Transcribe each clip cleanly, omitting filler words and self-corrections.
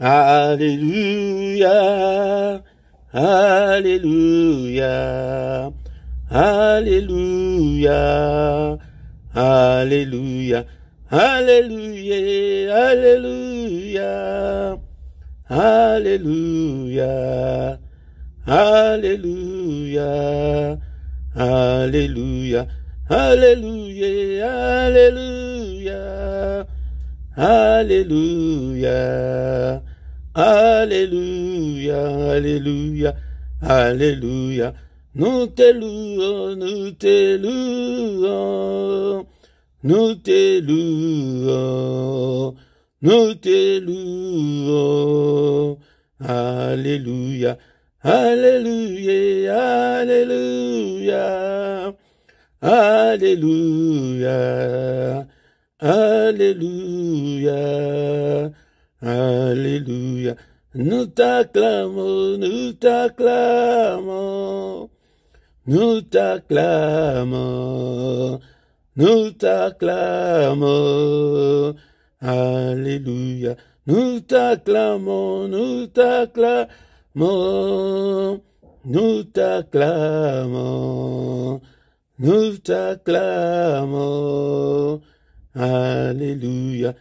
Alléluia, Alléluia, Alléluia, Alléluia, Alléluia, Alléluia, Alléluia, Alléluia, Alléluia, Alléluia, Alléluia, Alléluia, Alléluia, Alléluia, Alléluia. Nous te louons, nous te louons, nous te louons, nous te louons. Alléluia, Alléluia, Alléluia, Alléluia, Alléluia, Alléluia. Nous t'acclamons, nous t'acclamons, nous t'acclamons, nous t'acclamons. Alléluia. Nous t'acclamons, nous t'acclamons, nous t'acclamons, nous t'acclamons. Alléluia.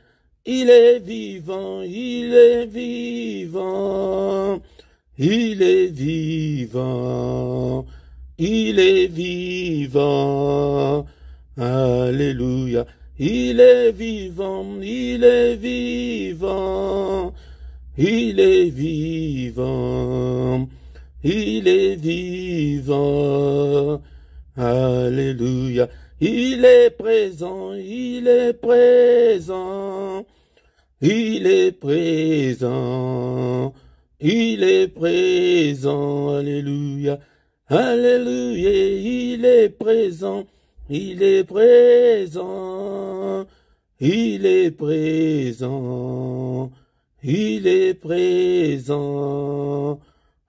Il est vivant, il est vivant, il est vivant, il est vivant. Alléluia. Il est vivant, il est vivant, il est vivant, il est vivant. Alléluia. Il est présent, il est présent, il est présent, il est présent. Alléluia. Alléluia. Il est présent. Il est présent, il est présent, il est présent.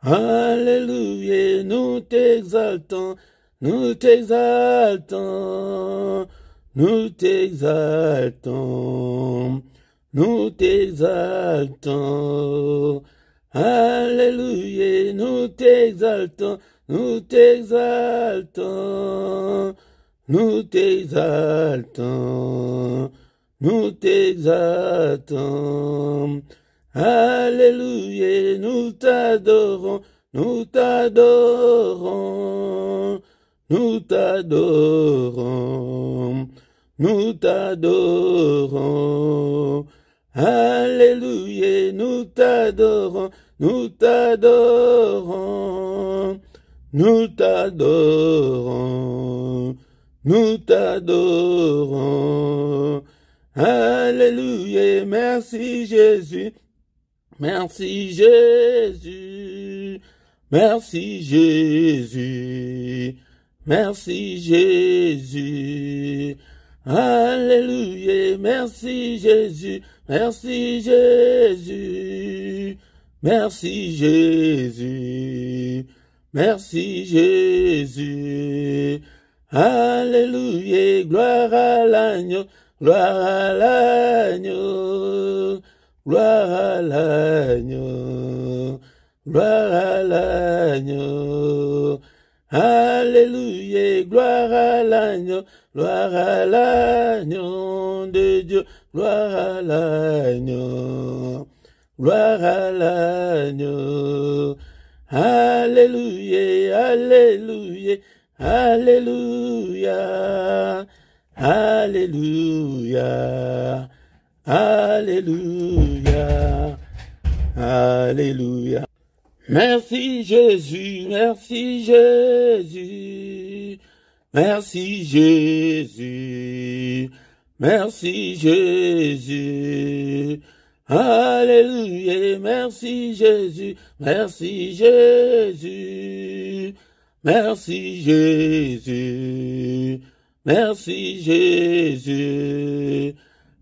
Alléluia, nous t'exaltons, nous t'exaltons, nous t'exaltons, nous t'exaltons. Alléluia, nous t'exaltons, nous t'exaltons. Nous t'exaltons, nous t'exaltons. Alléluia, nous t'adorons, nous t'adorons, nous t'adorons, nous t'adorons. Alléluia, nous t'adorons, nous t'adorons, nous t'adorons. Nous t'adorons. Alléluia. Merci Jésus. Merci Jésus. Merci Jésus. Merci Jésus. Alléluia. Merci Jésus. Merci Jésus. Merci Jésus. Merci Jésus. Alléluia, gloire à l'agneau, gloire à l'agneau, gloire à l'agneau, gloire à l'agneau. Alléluia, gloire à l'agneau, gloire à l'agneau de Dieu, gloire à l'agneau, gloire à l'agneau. Alléluia, alléluia. Alléluia, Alléluia, Alléluia, Alléluia. Merci Jésus, merci Jésus, merci Jésus, merci Jésus. Alléluia, merci Jésus, merci Jésus. Merci Jésus, merci Jésus.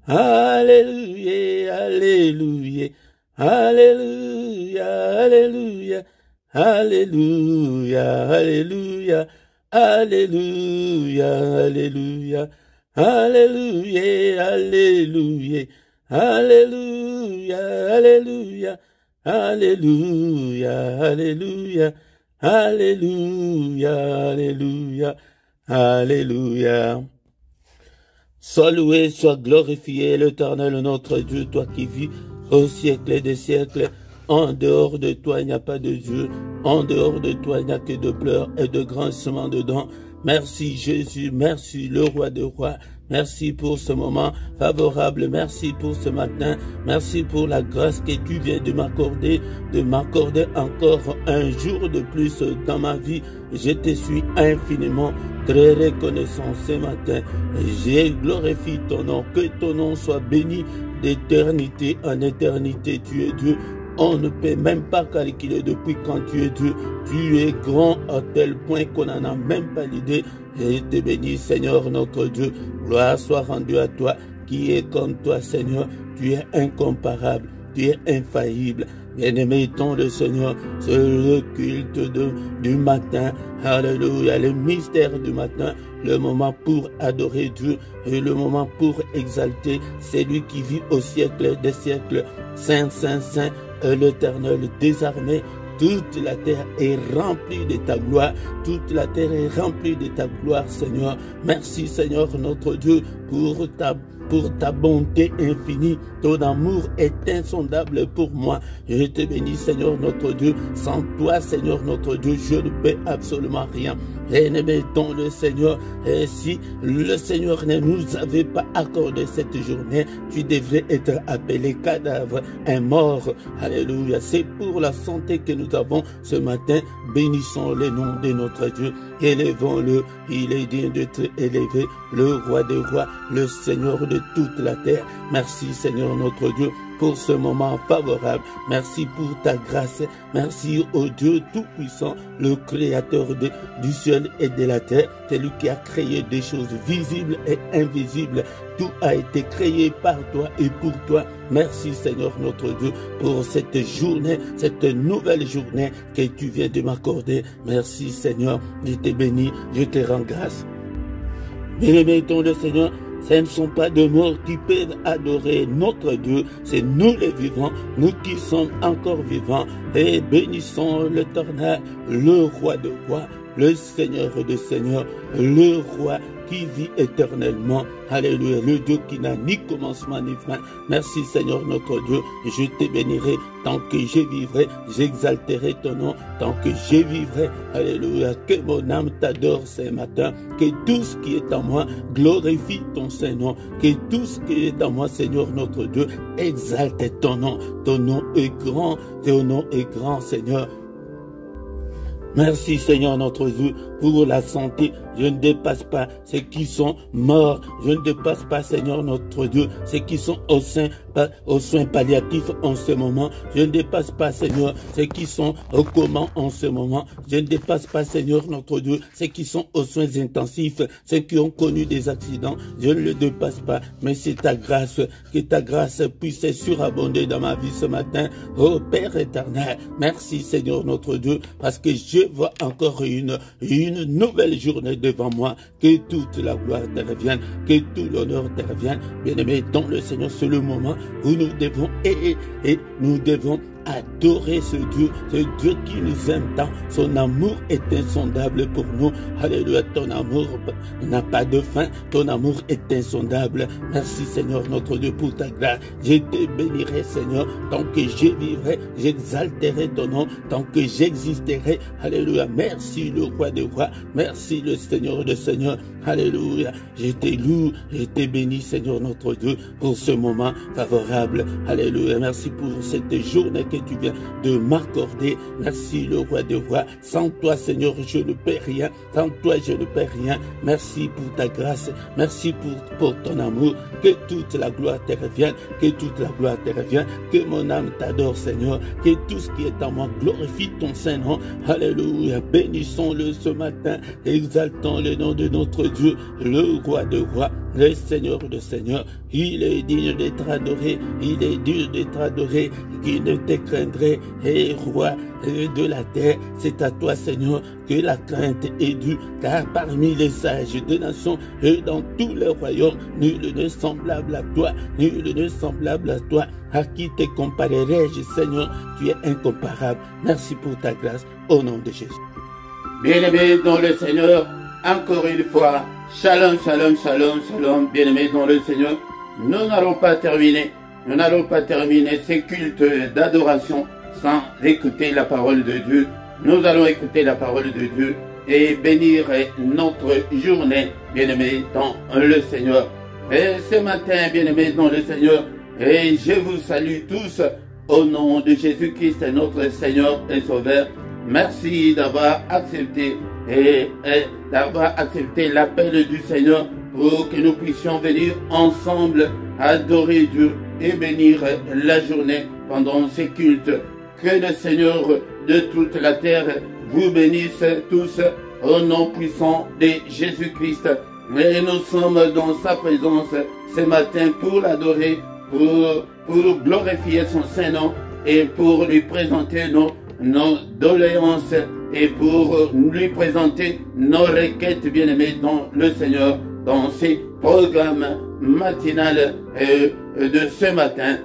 Alléluia, alléluia, alléluia, alléluia, alléluia, alléluia, alléluia, alléluia, alléluia, alléluia, alléluia. Alléluia, Alléluia, Alléluia, Alléluia, Alléluia, Alléluia, Alléluia. Sois loué, sois glorifié, l'Éternel notre Dieu, toi qui vis au siècle des siècles. En dehors de toi, il n'y a pas de Dieu. En dehors de toi, il n'y a que de pleurs et de grincements de dents. Merci Jésus, merci le roi des rois. Merci pour ce moment favorable, merci pour ce matin, merci pour la grâce que tu viens de m'accorder encore un jour de plus dans ma vie. Je te suis infiniment très reconnaissant ce matin. Je glorifie ton nom, que ton nom soit béni d'éternité en éternité. Tu es Dieu. On ne peut même pas calculer depuis quand tu es Dieu. Tu es grand à tel point qu'on n'en a même pas l'idée. Je te bénis, Seigneur notre Dieu. Gloire soit rendue à toi, qui est comme toi, Seigneur. Tu es incomparable, tu es infaillible. Bien-aimé, ton le Seigneur, c'est le culte du matin. Alléluia, le mystère du matin, le moment pour adorer Dieu et le moment pour exalter celui qui vit au siècle des siècles. Saint, Saint, Saint, l'Éternel désarmé. Toute la terre est remplie de ta gloire. Toute la terre est remplie de ta gloire, Seigneur. Merci, Seigneur, notre Dieu, pour ta bonté infinie. Ton amour est insondable pour moi. Je te bénis, Seigneur, notre Dieu. Sans toi, Seigneur, notre Dieu, je ne peux absolument rien. Et nous mettons le Seigneur. Et si le Seigneur ne nous avait pas accordé cette journée, tu devrais être appelé cadavre, un mort. Alléluia. C'est pour la santé que nous avons ce matin. Bénissons le nom de notre Dieu. Élevons-le. Il est digne d'être élevé. Le roi des rois, le Seigneur de toute la terre. Merci, Seigneur notre Dieu, pour ce moment favorable. Merci pour ta grâce. Merci au Dieu Tout-Puissant, le Créateur du ciel et de la terre. C'est lui qui a créé des choses visibles et invisibles. Tout a été créé par toi et pour toi. Merci Seigneur notre Dieu pour cette journée, cette nouvelle journée que tu viens de m'accorder. Merci Seigneur, je te bénis, je te rends grâce. Bien-aimé ton le Seigneur, ce ne sont pas de morts qui peuvent adorer notre Dieu, c'est nous les vivants, nous qui sommes encore vivants. Et bénissons l'Éternel, le roi de rois, le Seigneur de seigneurs, le roi qui vit éternellement. Alléluia, le Dieu qui n'a ni commencement ni fin. Merci Seigneur notre Dieu, je te bénirai tant que je vivrai, j'exalterai ton nom tant que je vivrai. Alléluia, que mon âme t'adore ce matin, que tout ce qui est en moi glorifie ton Saint-Nom, que tout ce qui est en moi Seigneur notre Dieu exalte ton nom. Ton nom est grand, ton nom est grand Seigneur. Merci Seigneur notre Dieu pour la santé. Je ne dépasse pas ceux qui sont morts. Je ne dépasse pas Seigneur notre Dieu ceux qui sont aux soins palliatifs en ce moment. Je ne dépasse pas Seigneur ceux qui sont au coma en ce moment. Je ne dépasse pas Seigneur notre Dieu ceux qui sont aux soins intensifs, ceux qui ont connu des accidents. Je ne le dépasse pas, mais c'est ta grâce, que ta grâce puisse surabonder dans ma vie ce matin. Oh Père éternel, merci Seigneur notre Dieu, parce que je vois encore une nouvelle journée devant moi. Que toute la gloire te revienne, que tout l'honneur te revienne. Bien-aimé, dans le Seigneur, c'est le moment où nous devons et nous devons adorer ce Dieu qui nous aime tant. Son amour est insondable pour nous. Alléluia, ton amour n'a pas de fin. Ton amour est insondable. Merci Seigneur notre Dieu pour ta grâce. Je te bénirai Seigneur tant que je vivrai. J'exalterai ton nom tant que j'existerai. Alléluia, merci le roi des rois. Merci le Seigneur de seigneurs. Alléluia, je te loue, je te bénis Seigneur notre Dieu pour ce moment favorable. Alléluia, merci pour cette journée que tu viens de m'accorder. Merci le roi des rois. Sans toi Seigneur je ne peux rien. Sans toi je ne peux rien. Merci pour ta grâce. Merci pour ton amour. Que toute la gloire te revienne. Que toute la gloire te revienne. Que mon âme t'adore Seigneur. Que tout ce qui est en moi glorifie ton Saint-Nom. Alléluia. Bénissons-le ce matin. Exaltons le nom de notre Dieu, le roi de rois, le Seigneur de seigneurs. Il est digne d'être adoré, il est digne d'être adoré, qui ne te craindrait, et roi de la terre. C'est à toi, Seigneur, que la crainte est due, car parmi les sages des nations et dans tous les royaumes, nul n'est semblable à toi, nul n'est semblable à toi. À qui te comparerai-je, Seigneur? Tu es incomparable. Merci pour ta grâce, au nom de Jésus. Bien-aimés dans le Seigneur, encore une fois, shalom, shalom, shalom, shalom, bien-aimés dans le Seigneur. Nous n'allons pas terminer ces cultes d'adoration sans écouter la parole de Dieu. Nous allons écouter la parole de Dieu et bénir notre journée, bien-aimés dans le Seigneur. Et ce matin, bien-aimés dans le Seigneur, et je vous salue tous au nom de Jésus-Christ, notre Seigneur et Sauveur. Merci d'avoir accepté l'appel du Seigneur pour que nous puissions venir ensemble adorer Dieu et bénir la journée pendant ces cultes. Que le Seigneur de toute la terre vous bénisse tous au nom puissant de Jésus-Christ. Et nous sommes dans sa présence ce matin pour l'adorer, pour glorifier son Saint-Nom et pour lui présenter nos doléances et pour lui présenter nos requêtes, bien-aimés dans le Seigneur, dans ces programmes matinales de ce matin.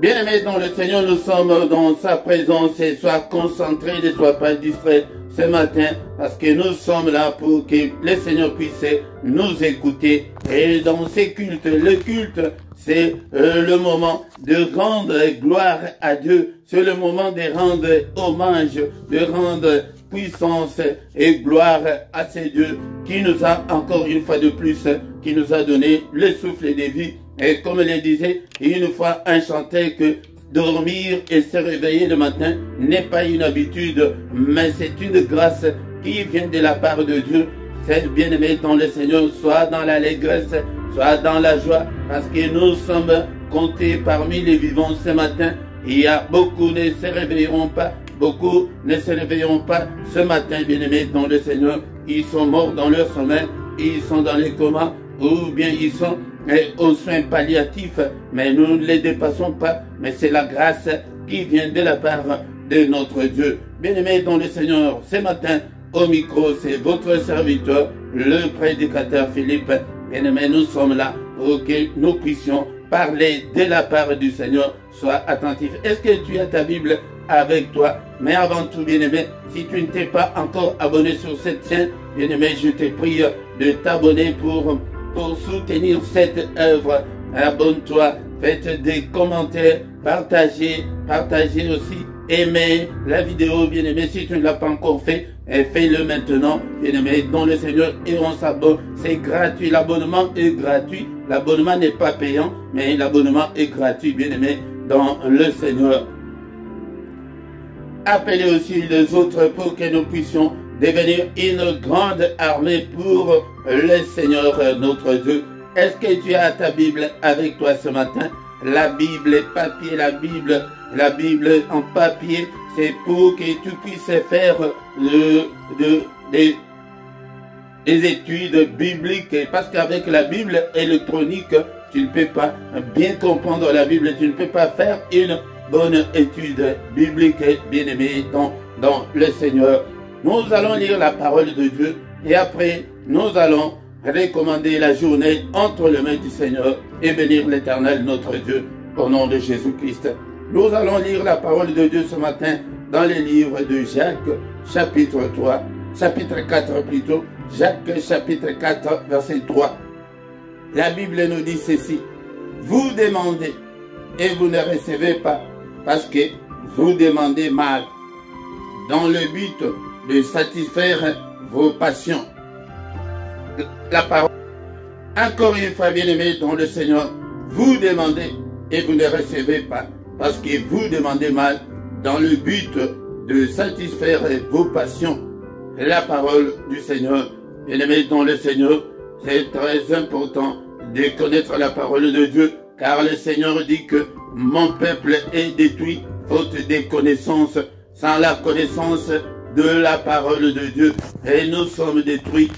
Bien-aimés dans le Seigneur, nous sommes dans sa présence et sois concentré, ne sois pas distrait ce matin, parce que nous sommes là pour que le Seigneur puisse nous écouter. Et dans ces cultes, le culte, c'est le moment de rendre gloire à Dieu. C'est le moment de rendre hommage, de rendre puissance et gloire à ce Dieu qui nous a encore une fois de plus, qui nous a donné le souffle de vie. Et comme le disait une fois un chanteur, que dormir et se réveiller le matin n'est pas une habitude, mais c'est une grâce qui vient de la part de Dieu. C'est bien-aimé dans le Seigneur, soit dans l'allégresse, soit dans la joie, parce que nous sommes comptés parmi les vivants ce matin. Il y a beaucoup ne se réveilleront pas, beaucoup ne se réveilleront pas ce matin, bien-aimés dans le Seigneur. Ils sont morts dans leur sommeil, ils sont dans les comas, ou bien ils sont aux soins palliatifs, mais nous ne les dépassons pas, mais c'est la grâce qui vient de la part de notre Dieu. Bien-aimés dans le Seigneur, ce matin, au micro, c'est votre serviteur, le prédicateur Philippe. Bien-aimés, nous sommes là pour que nous puissions parler de la part du Seigneur. Sois attentif. Est-ce que tu as ta Bible avec toi? Mais avant tout, bien-aimé, si tu ne t'es pas encore abonné sur cette chaîne, bien-aimé, je te prie de t'abonner pour soutenir cette œuvre. Abonne-toi, faites des commentaires, partagez aussi, aimez la vidéo, bien-aimé, si tu ne l'as pas encore fait, fais-le maintenant, bien-aimé, dans le Seigneur, et on s'abonne, c'est gratuit, l'abonnement est gratuit, l'abonnement n'est pas payant, mais l'abonnement est gratuit, bien-aimé, dans le Seigneur. Appelez aussi les autres pour que nous puissions devenir une grande armée pour le Seigneur notre Dieu. Est-ce que tu as ta Bible avec toi ce matin? La Bible papier, la Bible en papier, c'est pour que tu puisses faire des études bibliques. Parce qu'avec la Bible électronique, tu ne peux pas bien comprendre la Bible, tu ne peux pas faire une bonne étude biblique, bien-aimé dans le Seigneur. Nous allons lire la parole de Dieu et après, nous allons recommander la journée entre les mains du Seigneur et bénir l'Éternel notre Dieu au nom de Jésus-Christ. Nous allons lire la parole de Dieu ce matin dans le livre de Jacques, chapitre 4 plutôt, Jacques chapitre 4, verset 3. La Bible nous dit ceci: vous demandez et vous ne recevez pas, parce que vous demandez mal, dans le but de satisfaire vos passions. La parole. Encore une fois, bien-aimés dans le Seigneur, vous demandez et vous ne recevez pas, parce que vous demandez mal, dans le but de satisfaire vos passions. La parole du Seigneur. Bien-aimés dans le Seigneur, c'est très important de connaître la parole de Dieu, car le Seigneur dit que mon peuple est détruit faute de connaissance. Sans la connaissance, de la parole de Dieu. Et nous sommes détruits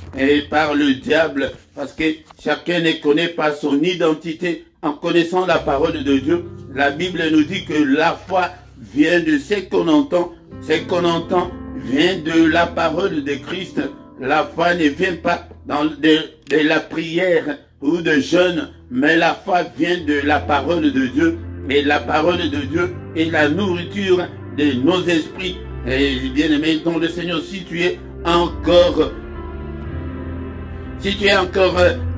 par le diable, parce que chacun ne connaît pas son identité. En connaissant la parole de Dieu, la Bible nous dit que la foi vient de ce qu'on entend. Ce qu'on entend vient de la parole de Christ. La foi ne vient pas de la prière ou de jeûne, mais la foi vient de la parole de Dieu. Et la parole de Dieu est la nourriture de nos esprits. Et bien aimé dans le Seigneur, si tu es encore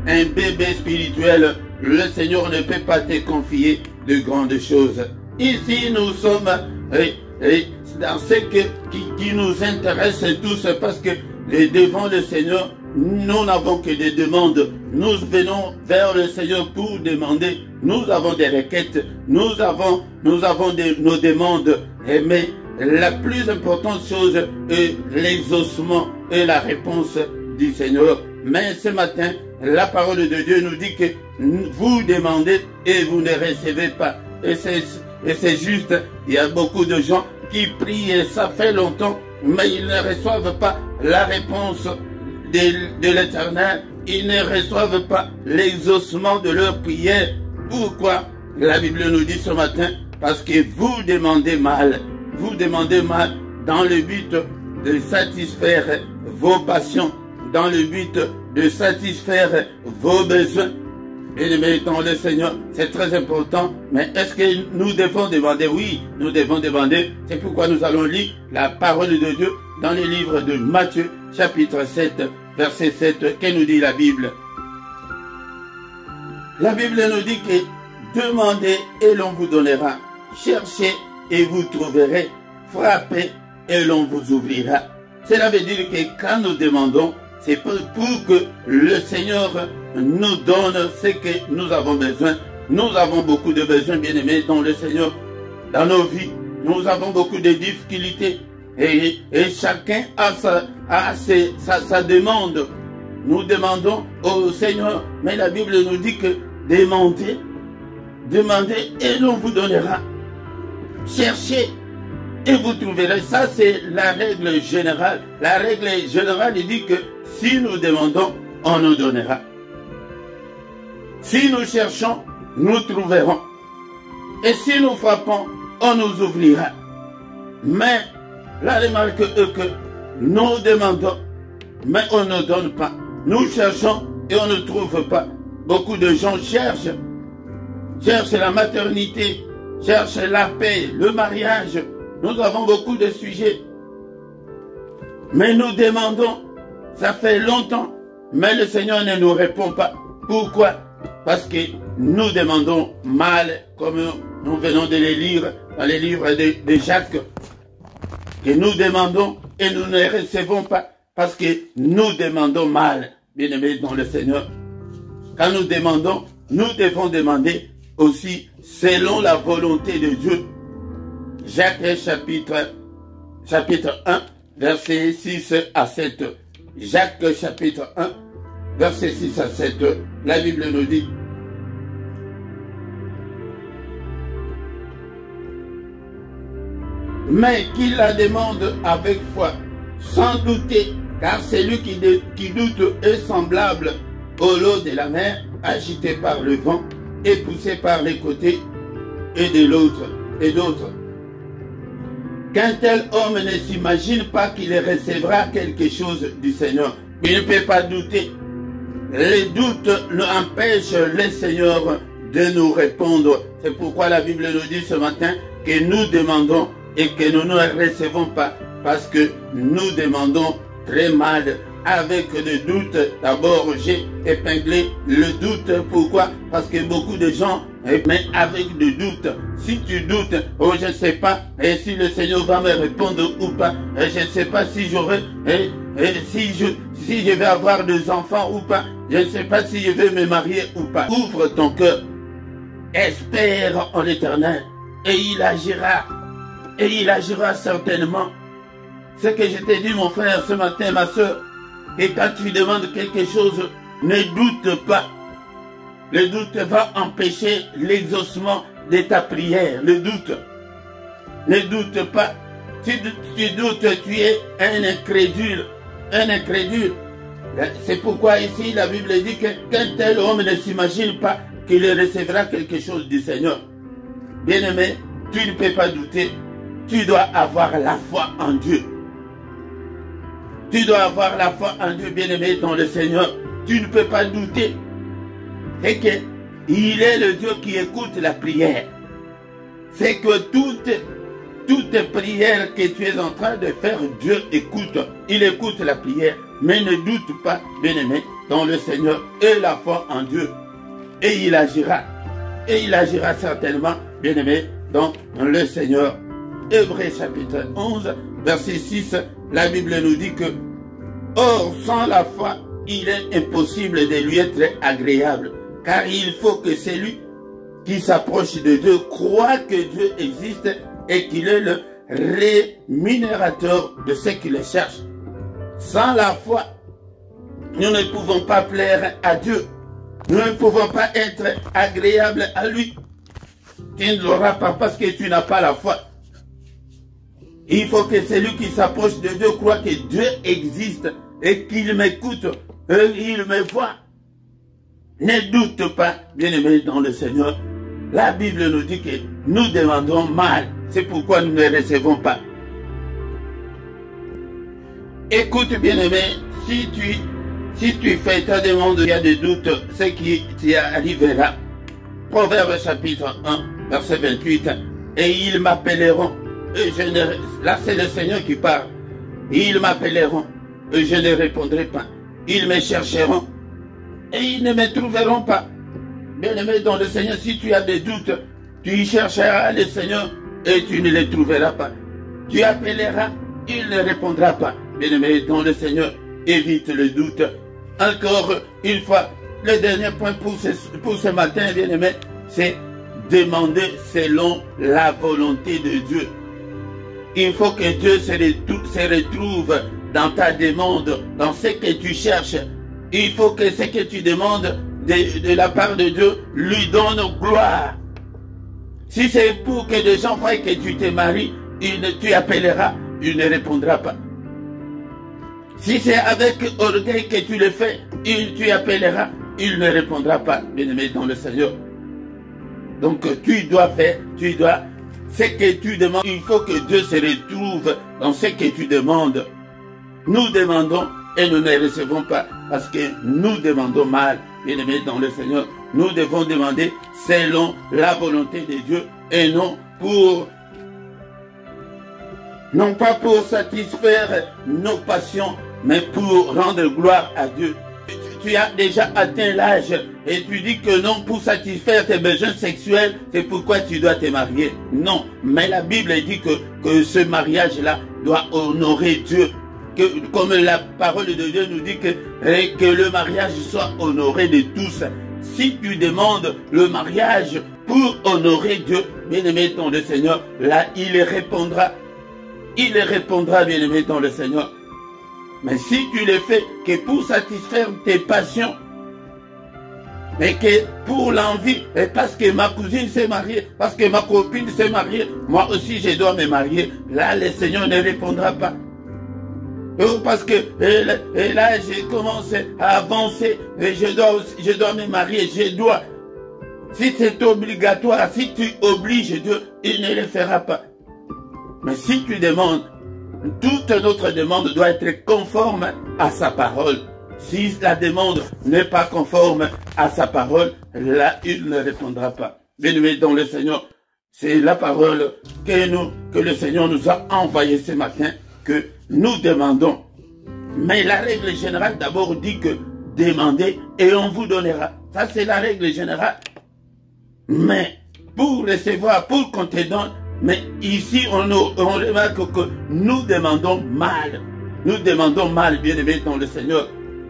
un bébé spirituel, le Seigneur ne peut pas te confier de grandes choses. Ici, nous sommes dans ce qui nous intéresse tous, parce que devant le Seigneur, nous n'avons que des demandes. Nous venons vers le Seigneur pour demander. Nous avons des requêtes. Nous avons nos demandes. Mais la plus importante chose est l'exaucement et la réponse du Seigneur. Mais ce matin, la parole de Dieu nous dit que vous demandez et vous ne recevez pas. Et c'est juste, il y a beaucoup de gens qui prient et ça fait longtemps, mais ils ne reçoivent pas la réponse de l'Éternel. Ils ne reçoivent pas l'exaucement de leur prière. Pourquoi? La Bible nous dit ce matin, parce que vous demandez mal. Vous demandez mal dans le but de satisfaire vos passions, dans le but de satisfaire vos besoins. Et dans le Seigneur, c'est très important. Mais est-ce que nous devons demander? Oui, nous devons demander. C'est pourquoi nous allons lire la parole de Dieu dans le livre de Matthieu, chapitre 7, verset 7. Que nous dit la Bible? La Bible nous dit que demandez et l'on vous donnera. Cherchez et vous trouverez. Frappez et l'on vous ouvrira. Cela veut dire que quand nous demandons, c'est pour que le Seigneur nous donne ce que nous avons besoin. Nous avons beaucoup de besoins, bien-aimés, dans le Seigneur, dans nos vies. Nous avons beaucoup de difficultés. Et chacun a sa demande. Nous demandons au Seigneur. Mais la Bible nous dit que demandez et l'on vous donnera. Cherchez et vous trouverez. Ça, c'est la règle générale. La règle générale, il dit que si nous demandons, on nous donnera. Si nous cherchons, nous trouverons. Et si nous frappons, on nous ouvrira. Mais la remarque est que nous demandons, mais on ne donne pas. Nous cherchons et on ne trouve pas. Beaucoup de gens cherchent la maternité, cherchent la paix, le mariage. Nous avons beaucoup de sujets. Mais nous demandons, ça fait longtemps, mais le Seigneur ne nous répond pas. Pourquoi? Parce que nous demandons mal, comme nous venons de les lire dans les livres de Jacques. Que nous demandons et nous ne recevons pas, parce que nous demandons mal, bien-aimés dans le Seigneur. Quand nous demandons, nous devons demander aussi selon la volonté de Dieu. Jacques chapitre 1, versets 6 à 7. Jacques chapitre 1, versets 6 à 7. La Bible nous dit: mais qu'il la demande avec foi, sans douter, car celui qui doute est semblable au lot de la mer, agité par le vent et poussé par les côtés et de l'autre et d'autres. Qu'un tel homme ne s'imagine pas qu'il recevra quelque chose du Seigneur. Il ne peut pas douter. Les doutes empêchent le Seigneur de nous répondre. C'est pourquoi la Bible nous dit ce matin que nous demandons et que nous ne recevons pas, parce que nous demandons très mal, avec des doutes. D'abord, j'ai épinglé le doute. Pourquoi? Parce que beaucoup de gens, mais avec des doutes. Si tu doutes, oh, je ne sais pas, et si le Seigneur va me répondre ou pas, et je ne sais pas si j'aurai, si je vais avoir des enfants ou pas, je ne sais pas si je vais me marier ou pas. Ouvre ton cœur, espère en l'Éternel, et il agira. Et il agira certainement. Ce que je t'ai dit, mon frère, ce matin, ma soeur, et quand tu demandes quelque chose, ne doute pas. Le doute va empêcher l'exaucement de ta prière. Le doute. Ne doute pas. tu doutes, tu es un incrédule. Un incrédule. C'est pourquoi ici la Bible dit qu'un tel homme ne s'imagine pas qu'il recevra quelque chose du Seigneur. Bien-aimé, tu ne peux pas douter. Tu dois avoir la foi en Dieu. Tu dois avoir la foi en Dieu, bien-aimé, dans le Seigneur. Tu ne peux pas douter. C'est qu'il est le Dieu qui écoute la prière. C'est que toute prière que tu es en train de faire, Dieu écoute. Il écoute la prière. Mais ne doute pas, bien-aimé, dans le Seigneur et la foi en Dieu. Et il agira. Et il agira certainement, bien-aimé, dans le Seigneur. Hébreux chapitre 11, verset 6, la Bible nous dit que « Or, sans la foi, il est impossible de lui être agréable, car il faut que celui qui s'approche de Dieu croit que Dieu existe et qu'il est le rémunérateur de ceux qui le cherchent. » Sans la foi, nous ne pouvons pas plaire à Dieu. Nous ne pouvons pas être agréables à lui. Tu ne l'auras pas parce que tu n'as pas la foi. Il faut que celui qui s'approche de Dieu croit que Dieu existe et qu'il m'écoute et il me voit. Ne doute pas, bien-aimé dans le Seigneur. La Bible nous dit que nous demandons mal. C'est pourquoi nous ne recevons pas. Écoute, bien-aimé, si tu fais ta demande, il y a des doutes, ce qui t'y arrivera. Proverbe chapitre 1, verset 28. Et ils m'appelleront. Là, c'est le Seigneur qui parle. Ils m'appelleront. Et je ne répondrai pas. Ils me chercheront. Et ils ne me trouveront pas. Bien-aimé dans le Seigneur, si tu as des doutes, tu chercheras le Seigneur et tu ne le trouveras pas. Tu appelleras, il ne répondra pas. Bien-aimé dans le Seigneur, évite le doute. Encore une fois, le dernier point pour ce matin, bien-aimé, c'est demander selon la volonté de Dieu. Il faut que Dieu se retrouve dans ta demande, dans ce que tu cherches. Il faut que ce que tu demandes de la part de Dieu lui donne gloire. Si c'est pour que des gens croient que tu te maries, tu appelleras, il ne répondra pas. Si c'est avec orgueil que tu le fais, tu appelleras, il ne répondra pas, bien-aimé dans le Seigneur. Donc tu dois faire, ce que tu demandes, il faut que Dieu se retrouve dans ce que tu demandes. Nous demandons et nous ne recevons pas parce que nous demandons mal, bien-aimé dans le Seigneur. Nous devons demander selon la volonté de Dieu et non pas pour satisfaire nos passions, mais pour rendre gloire à Dieu. Tu as déjà atteint l'âge et tu dis que non, pour satisfaire tes besoins sexuels, c'est pourquoi tu dois te marier. Non, mais la Bible dit que ce mariage-là doit honorer Dieu. Comme la parole de Dieu nous dit que le mariage soit honoré de tous. Si tu demandes le mariage pour honorer Dieu, bien-aimé dans le Seigneur, là il répondra. Il répondra, bien-aimé dans le Seigneur. Mais si tu le fais que pour satisfaire tes passions, mais que pour l'envie, et parce que ma cousine s'est mariée, parce que ma copine s'est mariée, moi aussi je dois me marier, là le Seigneur ne répondra pas. Parce que et là je commence à avancer, et je dois me marier, je dois. Si c'est obligatoire, si tu obliges Dieu, il ne le fera pas. Mais si tu demandes, toute notre demande doit être conforme à sa parole. Si la demande n'est pas conforme à sa parole, là, il ne répondra pas. Bien-aimés dans le Seigneur, c'est la parole que le Seigneur nous a envoyée ce matin, que nous demandons. Mais la règle générale d'abord dit que demandez et on vous donnera. Ça, c'est la règle générale. Mais pour recevoir, pour qu'on te donne, mais ici, on remarque que nous demandons mal. Nous demandons mal, bien-aimés dans le Seigneur.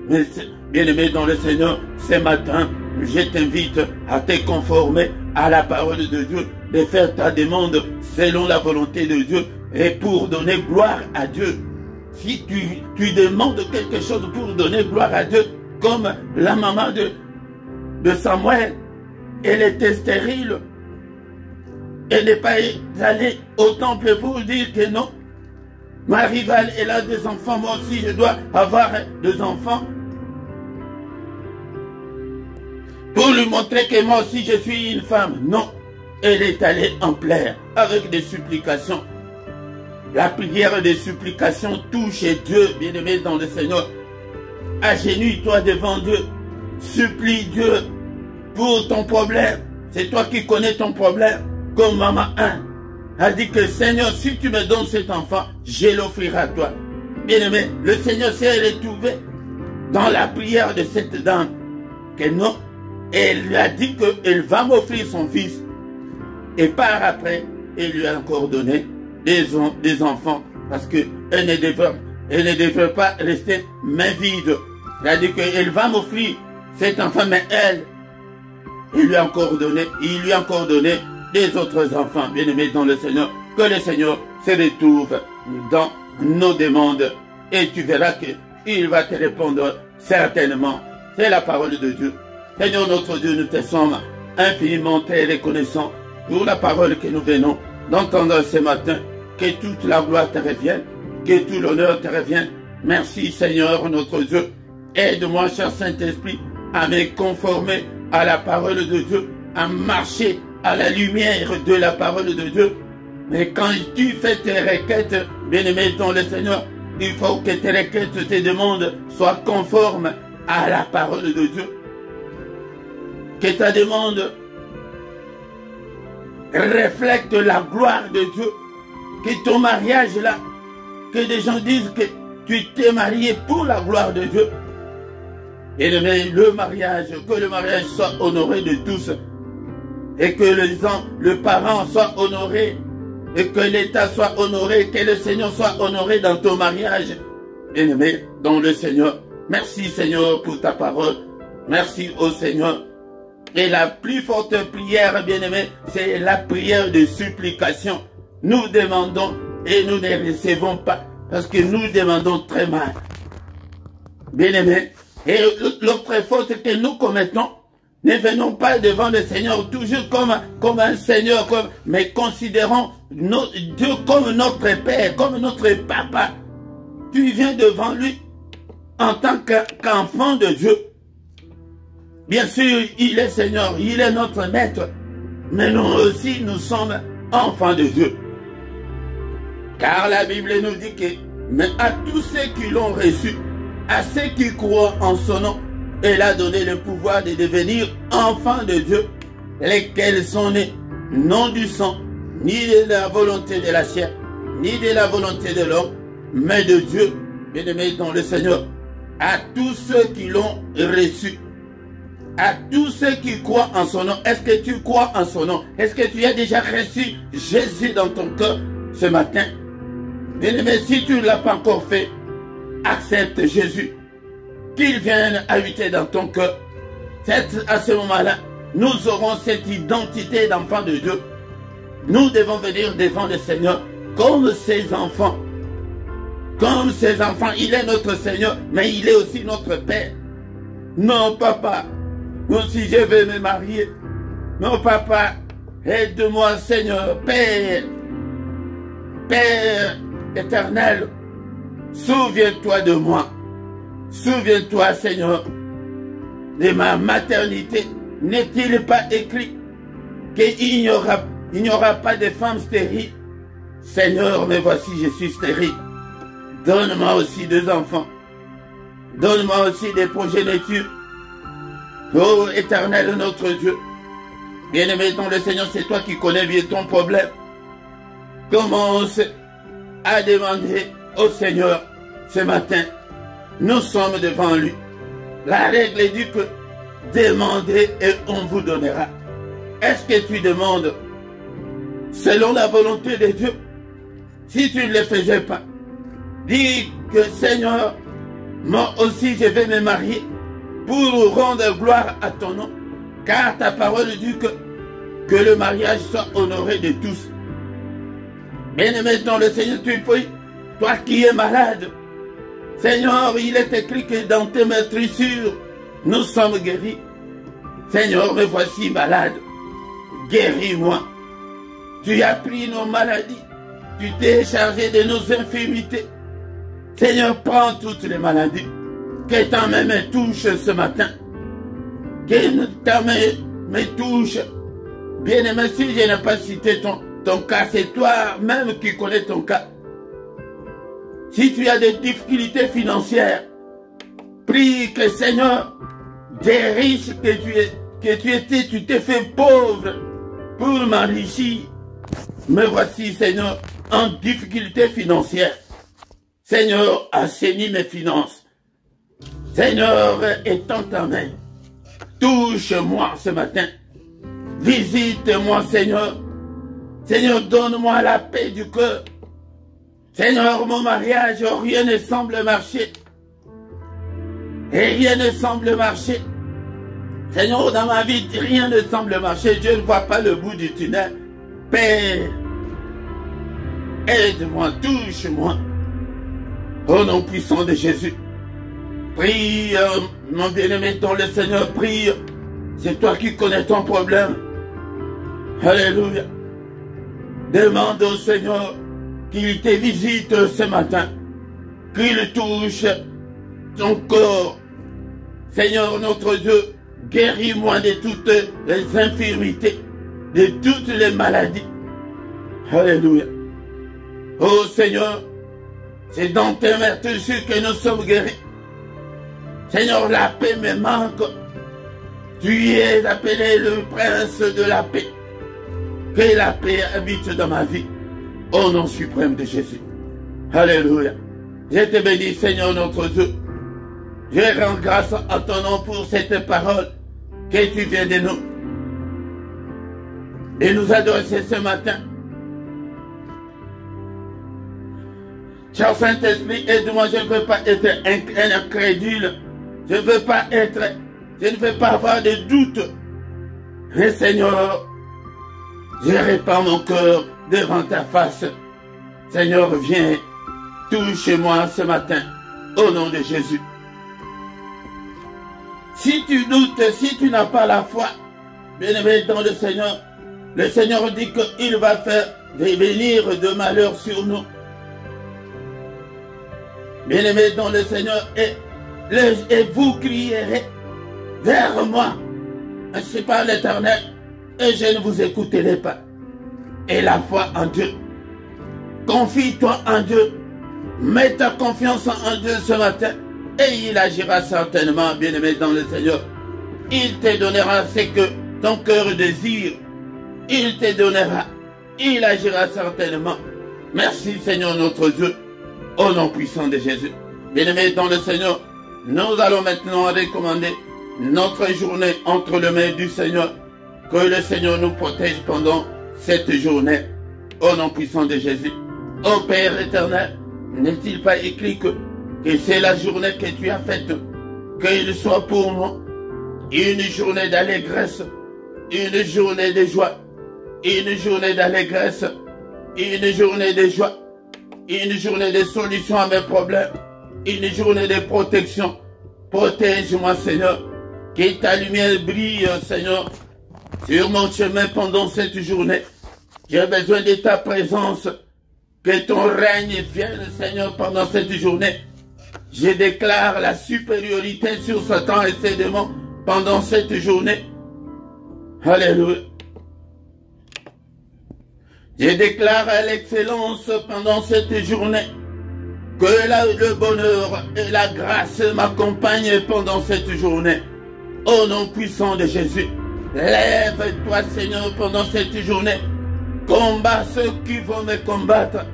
Mais bien-aimé dans le Seigneur, ce matin, je t'invite à te conformer à la parole de Dieu, de faire ta demande selon la volonté de Dieu et pour donner gloire à Dieu. Si tu demandes quelque chose pour donner gloire à Dieu, comme la maman de Samuel, elle était stérile. Elle n'est pas allée au temple pour dire que non, Ma rivale, elle a des enfants, moi aussi je dois avoir des enfants. Pour lui montrer que moi aussi je suis une femme. Non, elle est allée en plaire avec des supplications. La prière des supplications touche Dieu, bien-aimé dans le Seigneur. Agenouille-toi devant Dieu. Supplie Dieu pour ton problème. C'est toi qui connais ton problème. Comme maman Anne a dit que Seigneur, si tu me donnes cet enfant, je l'offrirai à toi. Bien-aimé, le Seigneur s'est retrouvé dans la prière de cette dame. Que non, elle lui a dit qu'elle va m'offrir son fils. Et par après, elle lui a encore donné des enfants. Parce qu'elle ne devrait pas rester main vide. Elle a dit qu'elle va m'offrir cet enfant, mais il lui a encore donné des autres enfants, bien-aimés dans le Seigneur. Que le Seigneur se retrouve dans nos demandes. Et tu verras qu'il va te répondre certainement. C'est la parole de Dieu. Seigneur notre Dieu, nous te sommes infiniment très reconnaissants pour la parole que nous venons d'entendre ce matin. Que toute la gloire te revienne, que tout l'honneur te revienne. Merci Seigneur notre Dieu. Aide-moi, cher Saint-Esprit, à me conformer à la parole de Dieu, à marcher à la lumière de la parole de Dieu. Mais quand tu fais tes requêtes, bien-aimé dans le Seigneur, il faut que tes requêtes, tes demandes soient conformes à la parole de Dieu. Que ta demande reflète la gloire de Dieu. Que ton mariage là, que des gens disent que tu t'es marié pour la gloire de Dieu. Et que le mariage soit honoré de tous. Et que le parent soit honoré. Et que l'État soit honoré. Que le Seigneur soit honoré dans ton mariage. Bien-aimé, dans le Seigneur. Merci Seigneur pour ta parole. Merci au Seigneur. Et la plus forte prière, bien-aimé, c'est la prière de supplication. Nous demandons et nous ne recevons pas. Parce que nous demandons très mal. Bien-aimé. Et l'autre faute que nous commettons, ne venons pas devant le Seigneur toujours comme un Seigneur, mais considérons Dieu comme notre Père, comme notre Papa. Tu viens devant lui en tant qu'enfant de Dieu. Bien sûr, il est Seigneur, il est notre Maître, mais nous aussi, nous sommes enfants de Dieu. Car la Bible nous dit que, mais à tous ceux qui l'ont reçu, à ceux qui croient en son nom, elle a donné le pouvoir de devenir enfants de Dieu, lesquels sont nés, non du sang, ni de la volonté de la chair, ni de la volonté de l'homme, mais de Dieu, bien-aimé dans le Seigneur. À tous ceux qui l'ont reçu, à tous ceux qui croient en son nom. Est-ce que tu crois en son nom? Est-ce que tu as déjà reçu Jésus dans ton cœur ce matin? Bien-aimé, si tu ne l'as pas encore fait, accepte Jésus, qu'il vienne habiter dans ton cœur. À ce moment-là, nous aurons cette identité d'enfant de Dieu. Nous devons venir devant le Seigneur comme ses enfants. Comme ses enfants, il est notre Seigneur, mais il est aussi notre Père. Non, papa, moi aussi je vais me marier. Non, papa, aide-moi, Seigneur, Père. Père éternel, souviens-toi de moi. Souviens-toi, Seigneur, de ma maternité. N'est-il pas écrit qu'il n'y aura pas de femme stérile? Seigneur, mais voici, je suis stérile. Donne-moi aussi des enfants. Donne-moi aussi des progénitures. Oh, éternel, notre Dieu. Bien-aimé dans le Seigneur, c'est toi qui connais bien ton problème. Commence à demander au Seigneur ce matin. Nous sommes devant lui. La règle dit que demandez et on vous donnera. Est-ce que tu demandes selon la volonté de Dieu? Si tu ne le faisais pas, dis que Seigneur, moi aussi je vais me marier pour rendre gloire à ton nom. Car ta parole dit que le mariage soit honoré de tous. Bien-aimé dans le Seigneur, tu pries, toi qui es malade. Seigneur, il est écrit que dans tes meurtrissures, nous sommes guéris. Seigneur, me voici malade. Guéris-moi. Tu as pris nos maladies. tu t'es chargé de nos infirmités. Seigneur, prends toutes les maladies. Que ta main me touche ce matin. Que ta main me touche. Bien-aimé, si je n'ai pas cité ton cas, c'est toi-même qui connais ton cas. Si tu as des difficultés financières, prie que Seigneur, des riches que tu étais, tu t'es fait pauvre pour m'enrichir. Me voici, Seigneur, en difficulté financière. Seigneur, assainis mes finances. Seigneur, étends ta main. Touche-moi ce matin. Visite-moi, Seigneur. Seigneur, donne-moi la paix du cœur. Seigneur, mon mariage, rien ne semble marcher. Et rien ne semble marcher. Seigneur, dans ma vie, rien ne semble marcher. Je ne vois pas le bout du tunnel. Père, aide-moi, touche-moi. Au nom puissant de Jésus. Prie, mon bien-aimé, dans le Seigneur, prie. C'est toi qui connais ton problème. Alléluia. Demande au Seigneur qu'il te visite ce matin. Qu'il touche ton corps. Seigneur notre Dieu, guéris-moi de toutes les infirmités, de toutes les maladies. Alléluia. Oh Seigneur, c'est dans tes meurtrissures que nous sommes guéris. Seigneur, la paix me manque. Tu es appelé le prince de la paix. Que la paix habite dans ma vie. Au nom suprême de Jésus. Alléluia. Je te bénis, Seigneur notre Dieu. Je rends grâce à ton nom pour cette parole que tu viens de nous. Et nous adresser ce matin. Cher Saint-Esprit, aide-moi, je ne veux pas être un incrédule. Je ne veux pas avoir de doute. Mais Seigneur, je répands mon cœur devant ta face. Seigneur, viens, touche-moi ce matin, au nom de Jésus. Si tu doutes, si tu n'as pas la foi, bien-aimé dans le Seigneur dit qu'il va faire venir de malheur sur nous. Bien-aimé dans le Seigneur, et vous crierez vers moi, ainsi par l'Éternel, et je ne vous écouterai pas. Et la foi en Dieu. Confie-toi en Dieu. Mets ta confiance en Dieu ce matin, et il agira certainement, bien-aimé dans le Seigneur. Il te donnera ce que ton cœur désire. Il te donnera. Il agira certainement. Merci Seigneur notre Dieu. Au nom puissant de Jésus. Bien-aimés dans le Seigneur, nous allons maintenant recommander notre journée entre les mains du Seigneur. Que le Seigneur nous protège pendant cette journée. Au nom puissant de Jésus. Ô Père éternel, n'est-il pas écrit que c'est la journée que tu as faite, qu'il soit pour moi une journée d'allégresse, une journée de joie, une journée d'allégresse, une journée de joie, une journée de solution à mes problèmes, une journée de protection. Protège-moi, Seigneur, que ta lumière brille, Seigneur, sur mon chemin pendant cette journée. J'ai besoin de ta présence, que ton règne vienne, Seigneur, pendant cette journée. Je déclare la supériorité sur Satan et ses démons pendant cette journée. Alléluia. Je déclare l'excellence pendant cette journée. Que le bonheur et la grâce m'accompagnent pendant cette journée. Au nom puissant de Jésus. Lève-toi, Seigneur, pendant cette journée. Combat ceux qui vont me combattre.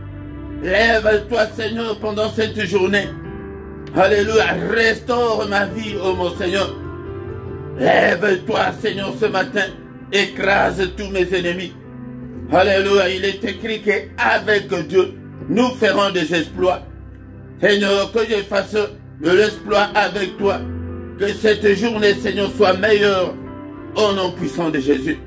Lève-toi, Seigneur, pendant cette journée. Alléluia. Restaure ma vie, ô mon Seigneur. Lève-toi, Seigneur, ce matin. Écrase tous mes ennemis. Alléluia. Il est écrit qu'avec Dieu, nous ferons des exploits. Seigneur, que je fasse de l'exploit avec toi. Que cette journée, Seigneur, soit meilleure. Au nom puissant de Jésus.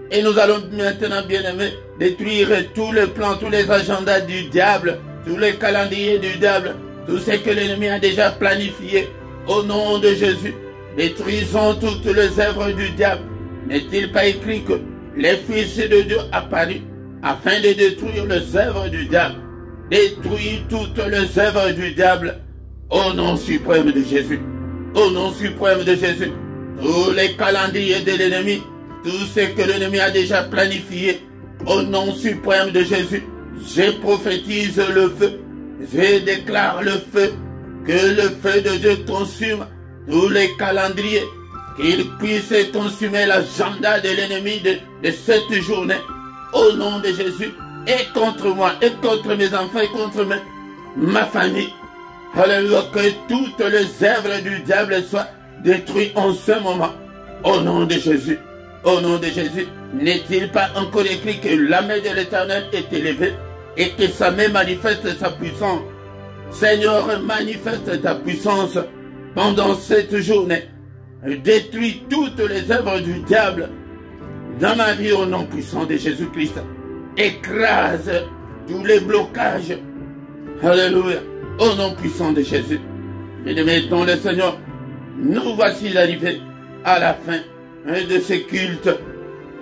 Et nous allons maintenant, bien-aimés, détruire tous les plans, tous les agendas du diable, tous les calendriers du diable, tout ce que l'ennemi a déjà planifié. Au nom de Jésus, détruisons toutes les œuvres du diable. N'est-il pas écrit que les fils de Dieu apparus afin de détruire les œuvres du diable. Détruire toutes les œuvres du diable au nom suprême de Jésus. Au nom suprême de Jésus. Tous les calendriers de l'ennemi, tout ce que l'ennemi a déjà planifié, au nom suprême de Jésus, je prophétise le feu. Je déclare le feu, que le feu de Dieu consume tous les calendriers, qu'il puisse consumer l'agenda de l'ennemi de cette journée, au nom de Jésus, et contre moi, et contre mes enfants, et contre ma famille. Alléluia, que toutes les œuvres du diable soient détruites en ce moment, au nom de Jésus. Au nom de Jésus, n'est-il pas encore écrit que la main de l'Éternel est élevée et que sa main manifeste sa puissance? Seigneur, manifeste ta puissance pendant cette journée. Détruis toutes les œuvres du diable dans ma vie au nom puissant de Jésus-Christ. Écrase tous les blocages. Alléluia. Au nom puissant de Jésus. Bien-aimés dans le Seigneur, nous voici arrivés à la fin de ce culte.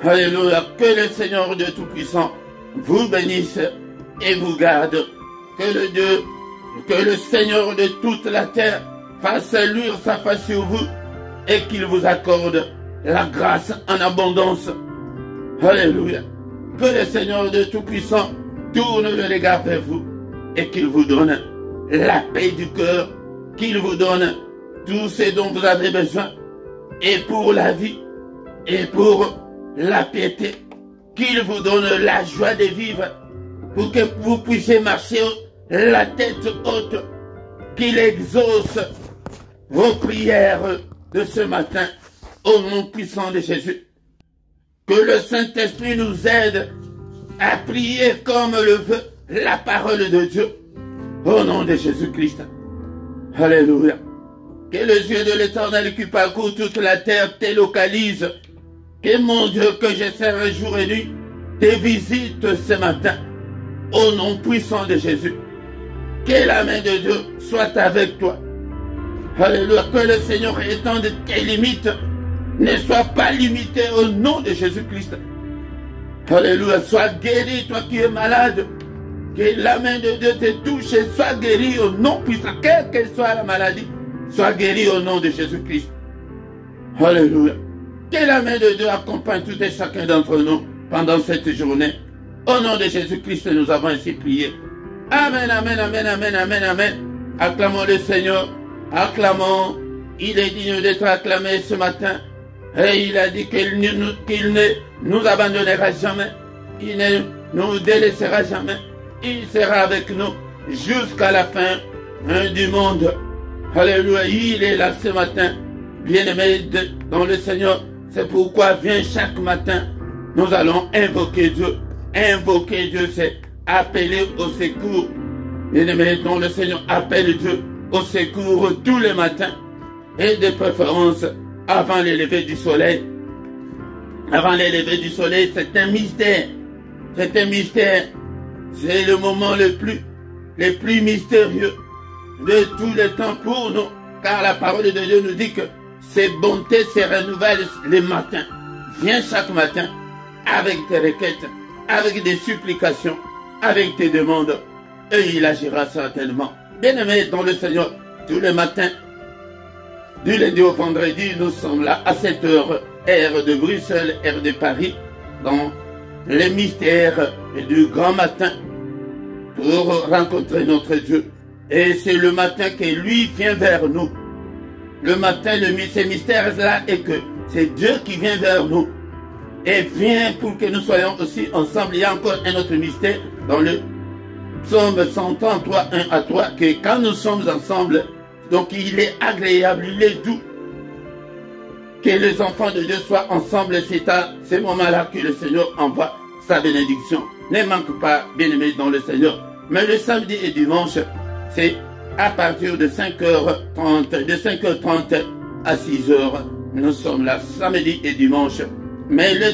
Alléluia. Que le Seigneur de Tout-Puissant vous bénisse et vous garde. Que le Seigneur de toute la terre fasse luire sa face sur vous et qu'il vous accorde la grâce en abondance. Alléluia. Que le Seigneur de Tout-Puissant tourne le regard vers vous et qu'il vous donne la paix du cœur, qu'il vous donne tout ce dont vous avez besoin, et pour la vie, et pour la piété, qu'il vous donne la joie de vivre, pour que vous puissiez marcher la tête haute, qu'il exauce vos prières de ce matin, au nom puissant de Jésus. Que le Saint-Esprit nous aide à prier comme le veut la parole de Dieu, au nom de Jésus-Christ. Alléluia. Que les yeux de l'Éternel qui parcourt toute la terre te localise. Que mon Dieu, que je sers jour et nuit, te visite ce matin, au nom puissant de Jésus. Que la main de Dieu soit avec toi. Alléluia. Que le Seigneur étende tes limites, ne sois pas limité au nom de Jésus-Christ. Alléluia. Sois guéri, toi qui es malade. Que la main de Dieu te touche et sois guéri au nom puissant, quelle que soit la maladie, sois guéri au nom de Jésus-Christ. Alléluia. Que la main de Dieu accompagne tout et chacun d'entre nous pendant cette journée. Au nom de Jésus-Christ, nous avons ainsi prié. Amen, amen, amen, amen, amen, amen. Acclamons le Seigneur. Acclamons. Il est digne d'être acclamé ce matin. Et il a dit qu'il ne nous abandonnera jamais. Il ne nous délaissera jamais. Il sera avec nous jusqu'à la fin du monde. Alléluia. Il est là ce matin. Bien-aimé dans le Seigneur. C'est pourquoi viens chaque matin. Nous allons invoquer Dieu. Invoquer Dieu, c'est appeler au secours. Bien-aimé dans le Seigneur, appelle Dieu au secours tous les matins. Et de préférence avant le lever du soleil. Avant le lever du soleil, c'est un mystère. C'est un mystère. C'est le moment le plus mystérieux de tous les temps pour nous. Car la parole de Dieu nous dit que ses bontés se renouvellent les matins. Viens chaque matin avec tes requêtes, avec des supplications, avec tes demandes. Et il agira certainement. Bien-aimés dans le Seigneur, tous les matins, du lundi au vendredi, nous sommes là à cette heure, heure de Bruxelles, heure de Paris, dans les mystères du grand matin pour rencontrer notre Dieu. Et c'est le matin que lui vient vers nous. Le matin, ce mystère-là est que c'est Dieu qui vient vers nous. Et vient pour que nous soyons aussi ensemble. Il y a encore un autre mystère dans le psaume 133, 1 à 3, que quand nous sommes ensemble, donc il est agréable, il est doux que les enfants de Dieu soient ensemble. C'est à ce moment-là que le Seigneur envoie sa bénédiction. Ne manque pas, bien-aimés dans le Seigneur. Mais le samedi et dimanche, c'est à partir de 5h30, de 5h30 à 6h. Nous sommes là samedi et dimanche. Mais le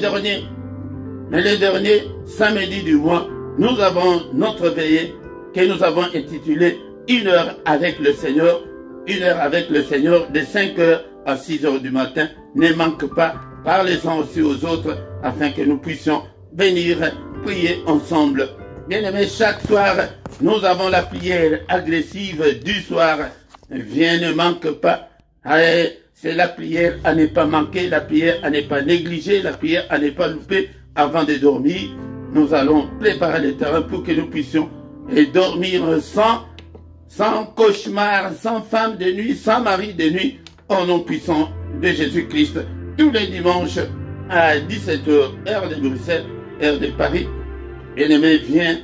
dernier samedi du mois, nous avons notre veillée que nous avons intitulée 1 heure avec le Seigneur. 1 heure avec le Seigneur de 5h à 6h du matin. Ne manque pas, parlez-en aussi aux autres afin que nous puissions venir prier ensemble. Bien-aimés, chaque soir, nous avons la prière agressive du soir. Viens, ne manque pas. C'est la prière à ne pas manquer, la prière à ne pas négliger, la prière à ne pas louper avant de dormir. Nous allons préparer le terrain pour que nous puissions dormir sans cauchemar, sans femme de nuit, sans mari de nuit, au nom puissant de Jésus-Christ. Tous les dimanches à 17h, heure de Bruxelles, heure de Paris. Bien-aimé, viens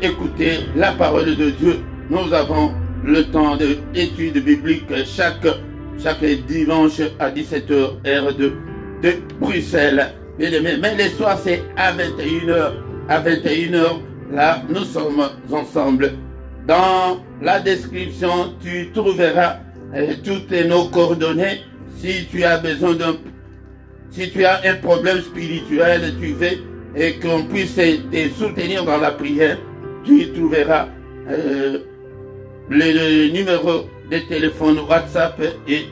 écouter la parole de Dieu. Nous avons le temps d'études bibliques chaque dimanche à 17h, heure de Bruxelles. Bien-aimé, mais les soirs c'est à 21h. À 21h, là, nous sommes ensemble. Dans la description, tu trouveras toutes nos coordonnées. Si tu as besoin si tu as un problème spirituel, tu veux et qu'on puisse te soutenir dans la prière, tu trouveras le numéro de téléphone WhatsApp et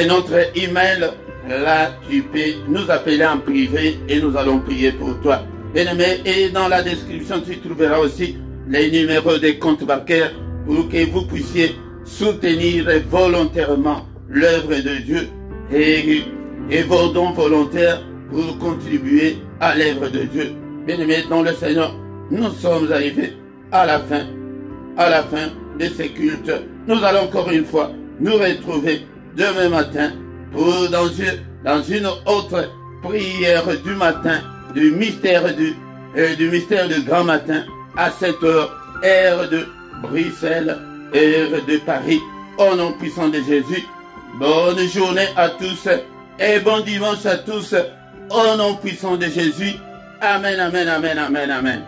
notre email. Là, tu peux nous appeler en privé et nous allons prier pour toi. Bien-aimé, et dans la description, tu trouveras aussi les numéros des comptes bancaires pour que vous puissiez soutenir volontairement l'œuvre de Dieu et vos dons volontaires pour contribuer à l'œuvre de Dieu. Bien-aimés dans le Seigneur, nous sommes arrivés à la fin de ces cultes. Nous allons encore une fois nous retrouver demain matin pour dans une autre prière du matin, du mystère du grand matin à 7h, heure de Bruxelles, heure de Paris. Au nom puissant de Jésus, bonne journée à tous et bon dimanche à tous. Au nom puissant de Jésus. Amen, amen, amen, amen, amen.